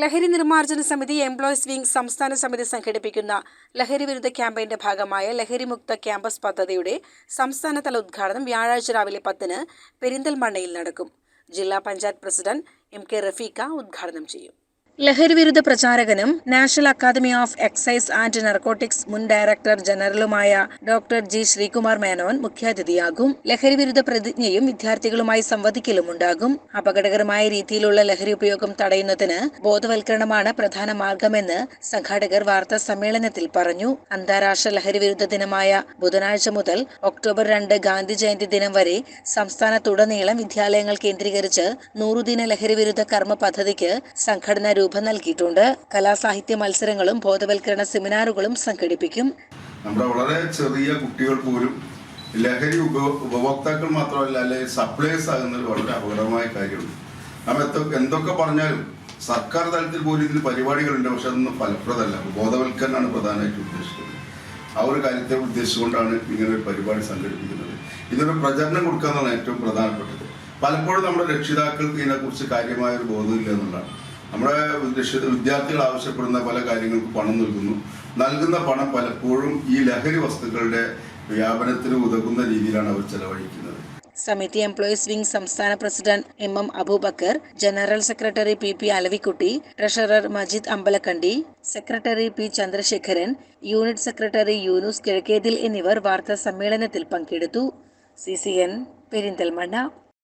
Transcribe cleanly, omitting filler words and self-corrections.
ലഹരി നിർമ്മാർജ്ജന സമിതി എംപ്ലോയീസ് വിംഗ് സംസ്ഥാന സമിതി സംഘടിപ്പിക്കുന്ന ലഹരി വിരുദ്ധ ക്യാമ്പയിന്റെ ഭാഗമായ ലഹരിമുക്ത ക്യാമ്പസ് പദ്ധതിയുടെ സംസ്ഥാനതല ഉദ്ഘാടനം വ്യാഴാഴ്ച രാവിലെ 10-ന് പെരിന്തൽമണ്ണയിൽ നടക്കും. ജില്ലാ പഞ്ചായത്ത് പ്രസിഡന്റ് എം.കെ. റഫീഖ ഉദ്ഘാടനം ചെയ്യും. ലഹരിവിരുദ്ധ പ്രചാരകനും national academy of excise and narcotics മുൻ ഡയറക്ടർ ജനറലുമായ ഡോക്ടർ ജി ശ്രീകുമാർ മേനോൻ മുഖ്യാതിഥിയാകും. ലഹരിവിരുദ്ധ പ്രതിജ്ഞയും വിദ്യാർത്ഥികളുമായി സംവദിക്കലുമുണ്ടാകും. അപകടകരമായ രീതിയിലുള്ള ലഹരി ഉപയോഗം തടയുന്നതിന് ബോധവൽക്കരണമാണ് പ്രധാന മാർഗമെന്ന് സംഘാടകർ വാർത്താ സമ്മേളനത്തിൽ പറഞ്ഞു. അന്താരാഷ്ട്ര ലഹരിവിരുദ്ധ ദിനമായ ബുധനാഴ്ച മുതൽ ഒക്ടോബർ 2 ഗാന്ധി ജയന്തി ദിനം വരെ സംസ്ഥാനത്തുടനീളം വിദ്യാലയങ്ങൾ കേന്ദ്രീകരിച്ച് 100 ദിന ലഹരിവിരുദ്ധ കർമ്മ പദ്ധതിക്ക് സംഘടന രൂപം നൽകിയിട്ടുണ്ട്. കലാസാഹിത്യ മത്സരങ്ങളും ബോധവൽക്കരണ സെമിനാറുകളും സംഘടിപ്പിക്കും. നമ്മുടെ വളരെ ചെറിയ കുട്ടികൾ പോലും ലഹരി ഉപഭോക്താക്കൾ മാത്രമല്ല, അല്ലെങ്കിൽ സപ്ലൈസ് ആകുന്നത് വളരെ അപകടമായ കാര്യമാണ്. നാം എന്തൊക്കെ പറഞ്ഞാലും സർക്കാർ തലത്തിൽ പോലും ഇതിന് പരിപാടികളുണ്ട്, പക്ഷെ അതൊന്നും ഫലപ്രദമല്ല. ബോധവൽക്കരണമാണ് പ്രധാനമായിട്ട് ഉദ്ദേശിക്കുന്നത്. ആ ഒരു കാര്യത്തെ ഉദ്ദേശിച്ചുകൊണ്ടാണ് ഇങ്ങനെ ഒരു പരിപാടി സംഘടിപ്പിക്കുന്നത്. ഇതൊരു പ്രചരണം കൊടുക്കുക എന്നുള്ളതാണ് ഏറ്റവും പ്രധാനപ്പെട്ടത്. പലപ്പോഴും നമ്മുടെ രക്ഷിതാക്കൾക്ക് ഇതിനെക്കുറിച്ച് കാര്യമായ ഒരു ബോധമില്ല എന്നുള്ളതാണ്. നമ്മുടെ വിദ്യാർത്ഥികൾ ആവശ്യപ്പെടുന്ന പല കാര്യങ്ങൾക്ക് പണം നൽകുന്ന പണം പലപ്പോഴും ഈ ലഹരി വസ്തുക്കളുടെ വ്യാപനത്തിന് ഉതകുന്ന രീതിയിലാണ് അവർ ചെലവഴിക്കുന്നത്. സമിതി എംപ്ലോയീസ് വിംഗ് സംസ്ഥാന president M Aboobacker, general secretary P Alavikkutty, treasurer Majeed Ambalakkandi, secretary P Chandrasekharan, unit secretary Yunus Kizhakkethil എന്നിവർ വാർത്താ സമ്മേളനത്തിൽ പങ്കെടുത്തു. CCN പെരിന്തൽമണ്ണ.